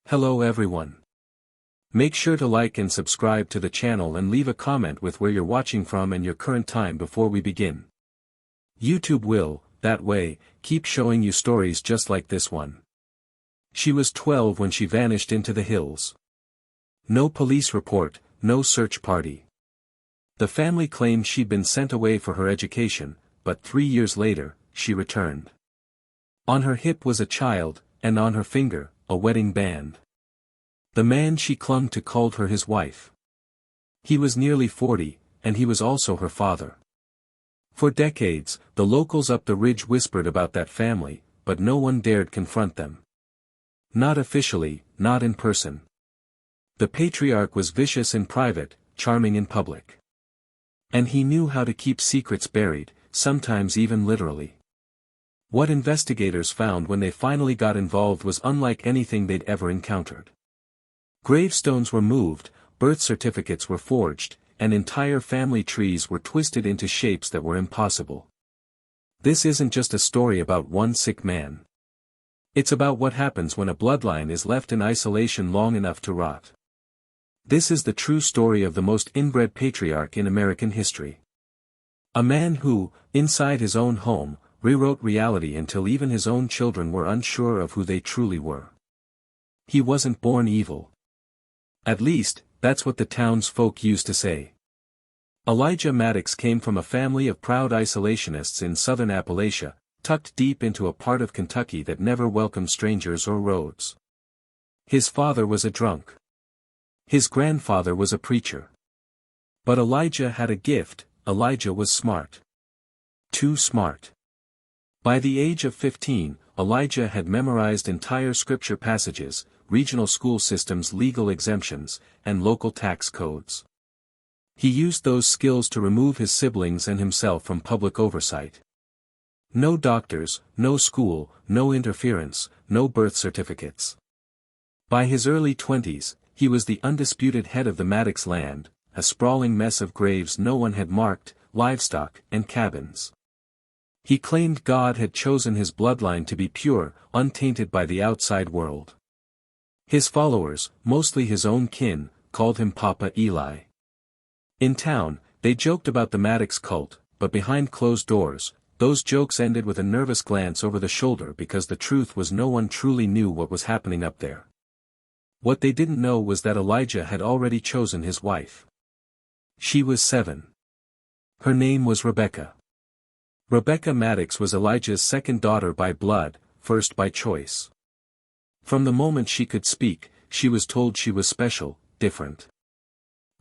Hello everyone. Make sure to like and subscribe to the channel and leave a comment with where you're watching from and your current time before we begin. YouTube will, that way, keep showing you stories just like this one. She was 12 when she vanished into the hills. No police report, no search party. The family claimed she'd been sent away for her education, but 3 years later, she returned. On her hip was a child, and on her finger, a wedding band. The man she clung to called her his wife. He was nearly 40, and he was also her father. For decades, the locals up the ridge whispered about that family, but no one dared confront them. Not officially, not in person. The Patriarch was vicious in private, charming in public. And he knew how to keep secrets buried, sometimes even literally. What investigators found when they finally got involved was unlike anything they'd ever encountered. Gravestones were moved, birth certificates were forged, and entire family trees were twisted into shapes that were impossible. This isn't just a story about one sick man. It's about what happens when a bloodline is left in isolation long enough to rot. This is the true story of the most inbred patriarch in American history. A man who, inside his own home, rewrote reality until even his own children were unsure of who they truly were. He wasn't born evil. At least, that's what the townsfolk used to say. Elijah Maddox came from a family of proud isolationists in southern Appalachia, tucked deep into a part of Kentucky that never welcomed strangers or roads. His father was a drunk. His grandfather was a preacher. But Elijah had a gift. Elijah was smart. Too smart. By the age of 15, Elijah had memorized entire scripture passages, regional school systems' legal exemptions, and local tax codes. He used those skills to remove his siblings and himself from public oversight. No doctors, no school, no interference, no birth certificates. By his early 20s, he was the undisputed head of the Maddox land, a sprawling mess of graves no one had marked, livestock, and cabins. He claimed God had chosen his bloodline to be pure, untainted by the outside world. His followers, mostly his own kin, called him Papa Eli. In town, they joked about the Maddox cult, but behind closed doors, those jokes ended with a nervous glance over the shoulder because the truth was no one truly knew what was happening up there. What they didn't know was that Elijah had already chosen his wife. She was 7. Her name was Rebecca. Rebecca Maddox was Elijah's second daughter by blood, first by choice. From the moment she could speak, she was told she was special, different.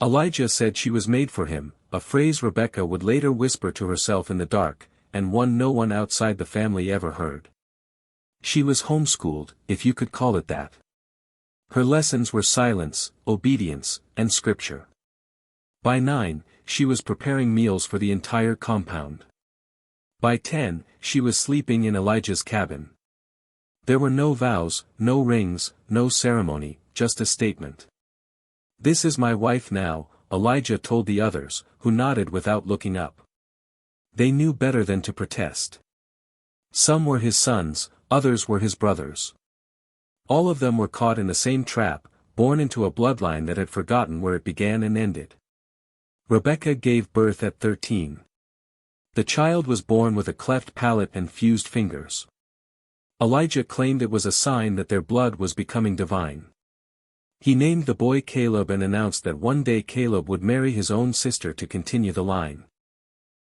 Elijah said she was made for him, a phrase Rebecca would later whisper to herself in the dark, and one no one outside the family ever heard. She was homeschooled, if you could call it that. Her lessons were silence, obedience, and scripture. By 9, she was preparing meals for the entire compound. By 10, she was sleeping in Elijah's cabin. There were no vows, no rings, no ceremony, just a statement. "This is my wife now," Elijah told the others, who nodded without looking up. They knew better than to protest. Some were his sons, others were his brothers. All of them were caught in the same trap, born into a bloodline that had forgotten where it began and ended. Rebecca gave birth at 13. The child was born with a cleft palate and fused fingers. Elijah claimed it was a sign that their blood was becoming divine. He named the boy Caleb and announced that one day Caleb would marry his own sister to continue the line.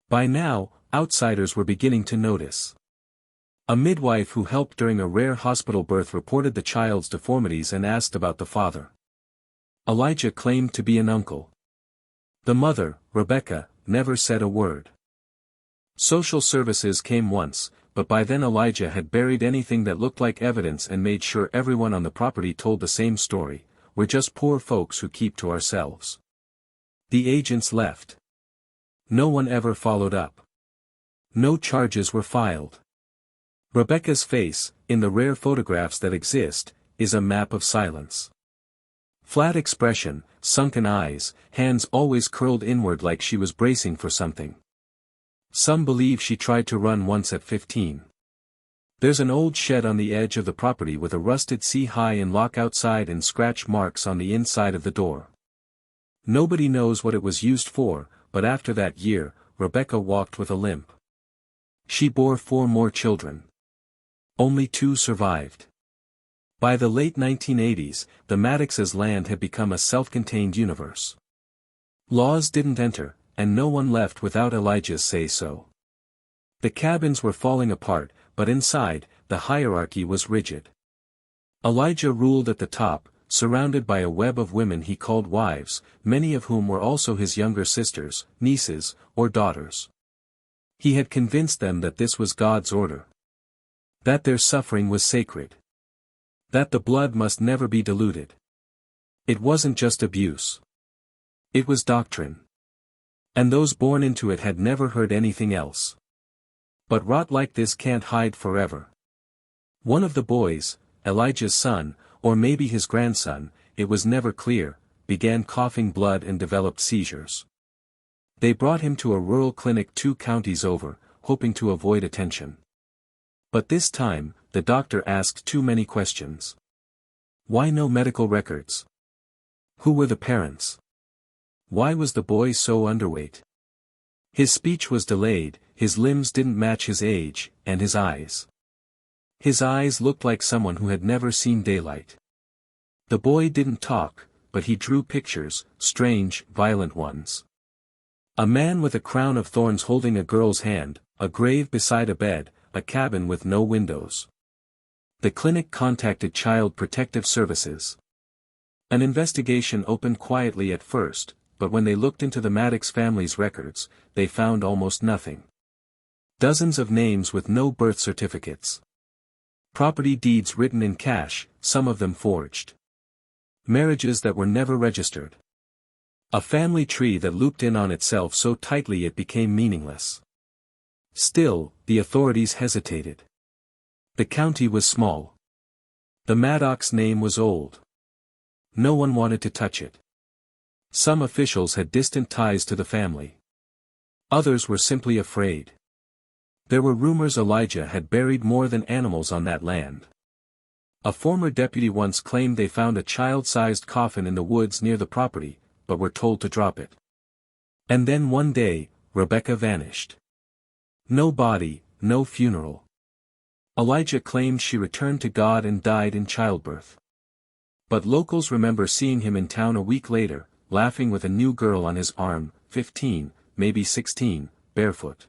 By now, outsiders were beginning to notice. A midwife who helped during a rare hospital birth reported the child's deformities and asked about the father. Elijah claimed to be an uncle. The mother, Rebecca, never said a word. Social services came once, but by then Elijah had buried anything that looked like evidence and made sure everyone on the property told the same story: "We're just poor folks who keep to ourselves." The agents left. No one ever followed up. No charges were filed. Rebecca's face, in the rare photographs that exist, is a map of silence. Flat expression, sunken eyes, hands always curled inward like she was bracing for something. Some believe she tried to run once at 15. There's an old shed on the edge of the property with a rusted C-high and lock outside and scratch marks on the inside of the door. Nobody knows what it was used for, but after that year, Rebecca walked with a limp. She bore 4 more children. Only 2 survived. By the late 1980s, the Maddox's land had become a self-contained universe. Laws didn't enter, and no one left without Elijah's say-so. The cabins were falling apart, but inside, the hierarchy was rigid. Elijah ruled at the top, surrounded by a web of women he called wives, many of whom were also his younger sisters, nieces, or daughters. He had convinced them that this was God's order. That their suffering was sacred. That the blood must never be diluted. It wasn't just abuse. It was doctrine. And those born into it had never heard anything else. But rot like this can't hide forever. One of the boys, Elijah's son, or maybe his grandson, it was never clear, began coughing blood and developed seizures. They brought him to a rural clinic 2 counties over, hoping to avoid attention. But this time, the doctor asked too many questions. Why no medical records? Who were the parents? Why was the boy so underweight? His speech was delayed, his limbs didn't match his age, and his eyes. His eyes looked like someone who had never seen daylight. The boy didn't talk, but he drew pictures, strange, violent ones. A man with a crown of thorns holding a girl's hand, a grave beside a bed, a cabin with no windows. The clinic contacted Child Protective Services. An investigation opened quietly at first, but when they looked into the Maddox family's records, they found almost nothing. Dozens of names with no birth certificates. Property deeds written in cash, some of them forged. Marriages that were never registered. A family tree that looped in on itself so tightly it became meaningless. Still, the authorities hesitated. The county was small. The Maddox name was old. No one wanted to touch it. Some officials had distant ties to the family. Others were simply afraid. There were rumors Elijah had buried more than animals on that land. A former deputy once claimed they found a child-sized coffin in the woods near the property, but were told to drop it. And then one day, Rebecca vanished. No body, no funeral. Elijah claimed she returned to God and died in childbirth. But locals remember seeing him in town a week later, laughing with a new girl on his arm, 15, maybe 16, barefoot.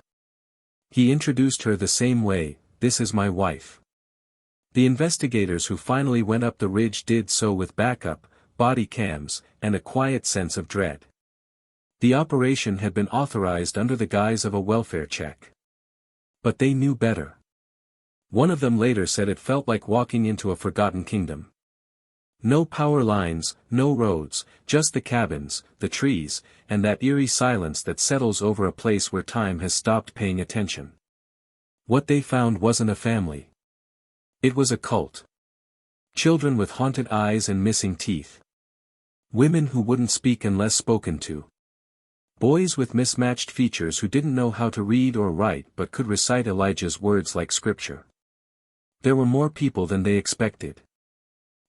He introduced her the same way, "This is my wife." The investigators who finally went up the ridge did so with backup, body cams, and a quiet sense of dread. The operation had been authorized under the guise of a welfare check. But they knew better. One of them later said it felt like walking into a forgotten kingdom. No power lines, no roads, just the cabins, the trees, and that eerie silence that settles over a place where time has stopped paying attention. What they found wasn't a family. It was a cult. Children with haunted eyes and missing teeth. Women who wouldn't speak unless spoken to. Boys with mismatched features who didn't know how to read or write but could recite Elijah's words like scripture. There were more people than they expected.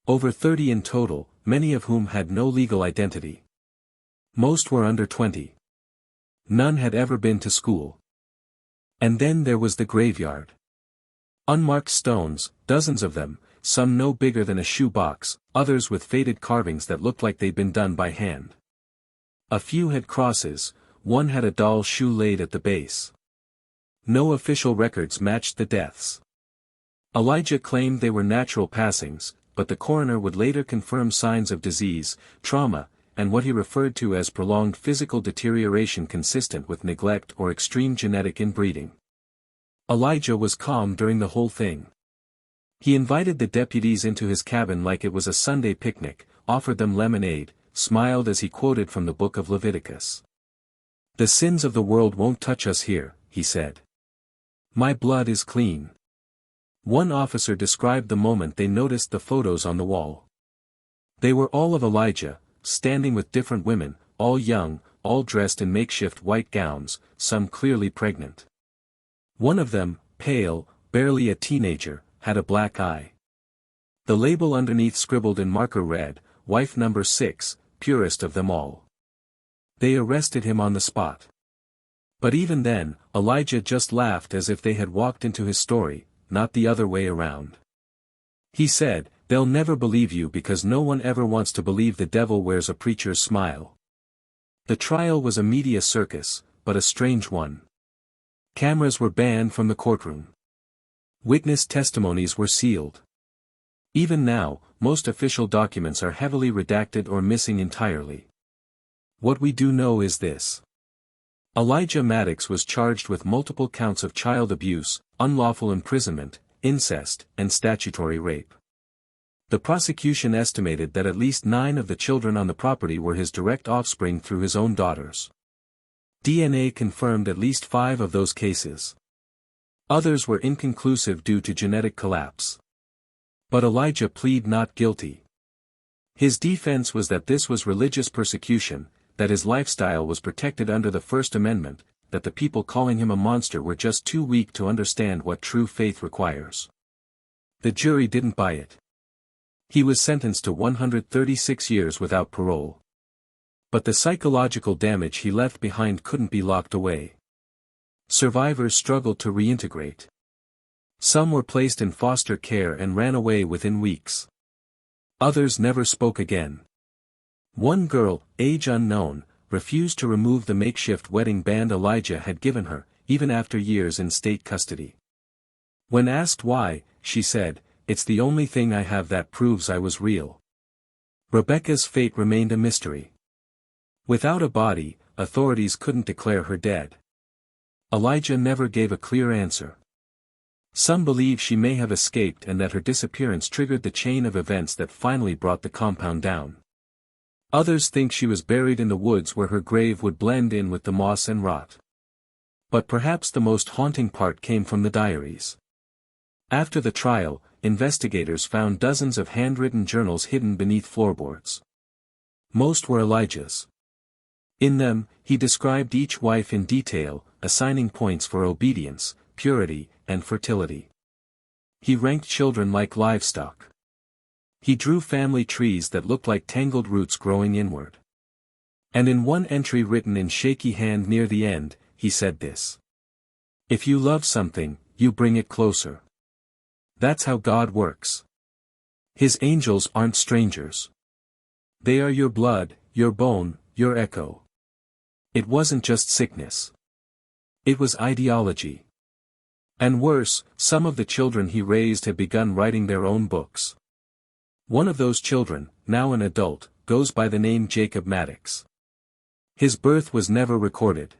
Over 30 in total, many of whom had no legal identity. Most were under 20. None had ever been to school. And then there was the graveyard. Unmarked stones, dozens of them, some no bigger than a shoebox, others with faded carvings that looked like they'd been done by hand. A few had crosses, one had a doll shoe laid at the base. No official records matched the deaths. Elijah claimed they were natural passings, but the coroner would later confirm signs of disease, trauma, and what he referred to as prolonged physical deterioration consistent with neglect or extreme genetic inbreeding. Elijah was calm during the whole thing. He invited the deputies into his cabin like it was a Sunday picnic, offered them lemonade, smiled as he quoted from the book of Leviticus. "The sins of the world won't touch us here," he said. "My blood is clean." One officer described the moment they noticed the photos on the wall. They were all of Elijah, standing with different women, all young, all dressed in makeshift white gowns, some clearly pregnant. One of them, pale, barely a teenager, had a black eye. The label underneath scribbled in marker read, "Wife number 6, purest of them all." They arrested him on the spot. But even then, Elijah just laughed as if they had walked into his story, not the other way around. He said, "They'll never believe you because no one ever wants to believe the devil wears a preacher's smile." The trial was a media circus, but a strange one. Cameras were banned from the courtroom. Witness testimonies were sealed. Even now, most official documents are heavily redacted or missing entirely. What we do know is this. Elijah Maddox was charged with multiple counts of child abuse, unlawful imprisonment, incest, and statutory rape. The prosecution estimated that at least 9 of the children on the property were his direct offspring through his own daughters. DNA confirmed at least 5 of those cases. Others were inconclusive due to genetic collapse. But Elijah pleaded not guilty. His defense was that this was religious persecution, that his lifestyle was protected under the First Amendment, that the people calling him a monster were just too weak to understand what true faith requires. The jury didn't buy it. He was sentenced to 136 years without parole. But the psychological damage he left behind couldn't be locked away. Survivors struggled to reintegrate. Some were placed in foster care and ran away within weeks. Others never spoke again. One girl, age unknown, refused to remove the makeshift wedding band Elijah had given her, even after years in state custody. When asked why, she said, "It's the only thing I have that proves I was real." Rebecca's fate remained a mystery. Without a body, authorities couldn't declare her dead. Elijah never gave a clear answer. Some believe she may have escaped and that her disappearance triggered the chain of events that finally brought the compound down. Others think she was buried in the woods where her grave would blend in with the moss and rot. But perhaps the most haunting part came from the diaries. After the trial, investigators found dozens of handwritten journals hidden beneath floorboards. Most were Elijah's. In them, he described each wife in detail, assigning points for obedience, purity, and fertility. He ranked children like livestock. He drew family trees that looked like tangled roots growing inward. And in one entry written in shaky hand near the end, he said this: "If you love something, you bring it closer. That's how God works. His angels aren't strangers. They are your blood, your bone, your echo." It wasn't just sickness. It was ideology. And worse, some of the children he raised had begun writing their own books. One of those children, now an adult, goes by the name Jacob Maddox. His birth was never recorded.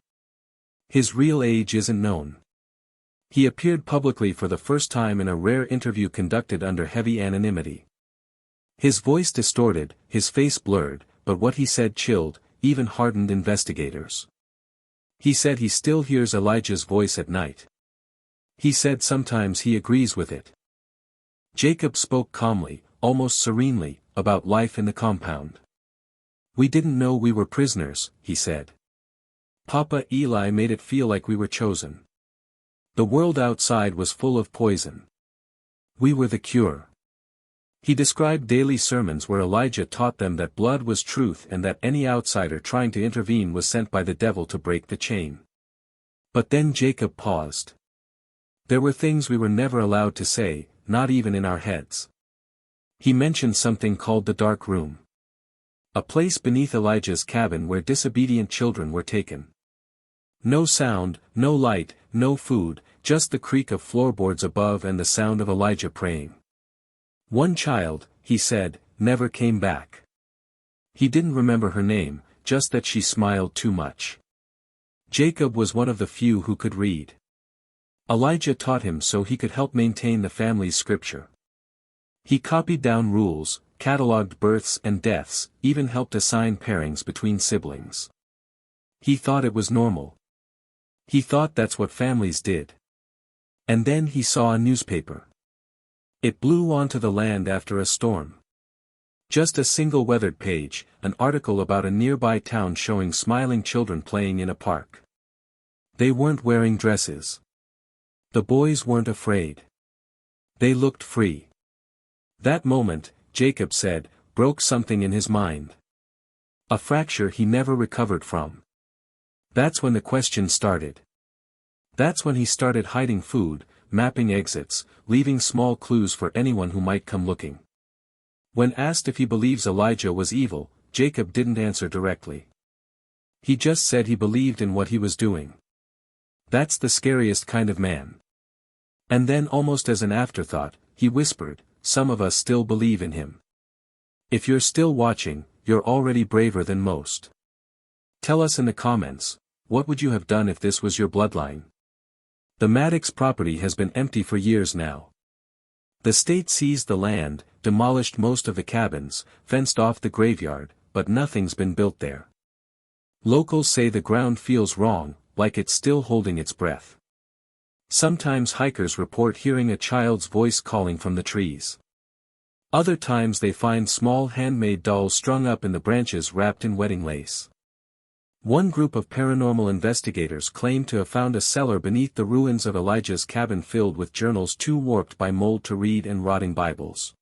His real age isn't known. He appeared publicly for the first time in a rare interview conducted under heavy anonymity. His voice distorted, his face blurred, but what he said chilled, even hardened investigators. He said he still hears Elijah's voice at night. He said sometimes he agrees with it. Jacob spoke calmly, almost serenely, about life in the compound. "We didn't know we were prisoners," he said. "Papa Eli made it feel like we were chosen. The world outside was full of poison. We were the cure." He described daily sermons where Elijah taught them that blood was truth and that any outsider trying to intervene was sent by the devil to break the chain. But then Jacob paused. "There were things we were never allowed to say, not even in our heads." He mentioned something called the dark room. A place beneath Elijah's cabin where disobedient children were taken. No sound, no light, no food, just the creak of floorboards above and the sound of Elijah praying. One child, he said, never came back. He didn't remember her name, just that she smiled too much. Jacob was one of the few who could read. Elijah taught him so he could help maintain the family's scripture. He copied down rules, catalogued births and deaths, even helped assign pairings between siblings. He thought it was normal. He thought that's what families did. And then he saw a newspaper. It blew onto the land after a storm. Just a single weathered page, an article about a nearby town showing smiling children playing in a park. They weren't wearing dresses. The boys weren't afraid. They looked free. That moment, Jacob said, broke something in his mind. A fracture he never recovered from. That's when the question started. That's when he started hiding food, mapping exits, leaving small clues for anyone who might come looking. When asked if he believes Elijah was evil, Jacob didn't answer directly. He just said he believed in what he was doing. That's the scariest kind of man. And then, almost as an afterthought, he whispered, "Some of us still believe in him. If you're still watching, you're already braver than most. Tell us in the comments, what would you have done if this was your bloodline?" The Maddox property has been empty for years now. The state seized the land, demolished most of the cabins, fenced off the graveyard, but nothing's been built there. Locals say the ground feels wrong, like it's still holding its breath. Sometimes hikers report hearing a child's voice calling from the trees. Other times they find small handmade dolls strung up in the branches wrapped in wedding lace. One group of paranormal investigators claim to have found a cellar beneath the ruins of Elijah's cabin filled with journals too warped by mold to read and rotting Bibles.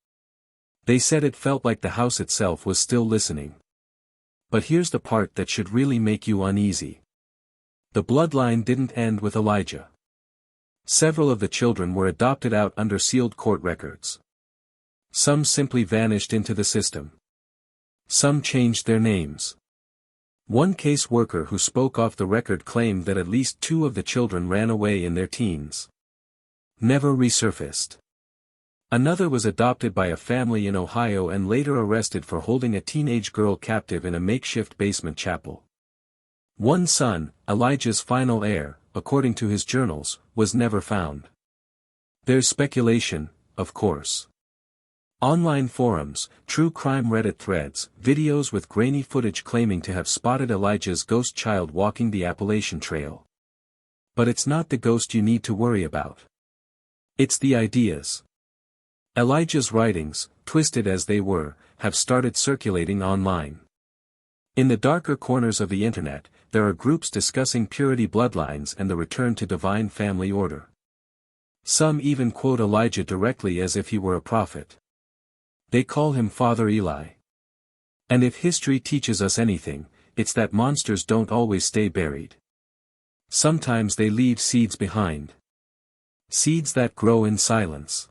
They said it felt like the house itself was still listening. But here's the part that should really make you uneasy. The bloodline didn't end with Elijah. Several of the children were adopted out under sealed court records. Some simply vanished into the system. Some changed their names. One case worker who spoke off the record claimed that at least 2 of the children ran away in their teens. Never resurfaced. Another was adopted by a family in Ohio and later arrested for holding a teenage girl captive in a makeshift basement chapel. One son, Elijah's final heir, according to his journals, was never found. There's speculation, of course. Online forums, true crime Reddit threads, videos with grainy footage claiming to have spotted Elijah's ghost child walking the Appalachian Trail. But it's not the ghost you need to worry about. It's the ideas. Elijah's writings, twisted as they were, have started circulating online. In the darker corners of the internet, there are groups discussing purity bloodlines and the return to divine family order. Some even quote Elijah directly as if he were a prophet. They call him Father Eli. And if history teaches us anything, it's that monsters don't always stay buried. Sometimes they leave seeds behind. Seeds that grow in silence.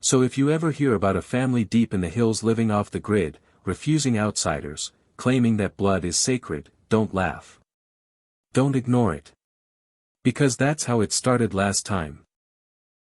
So if you ever hear about a family deep in the hills living off the grid, refusing outsiders, claiming that blood is sacred, don't laugh. Don't ignore it. Because that's how it started last time.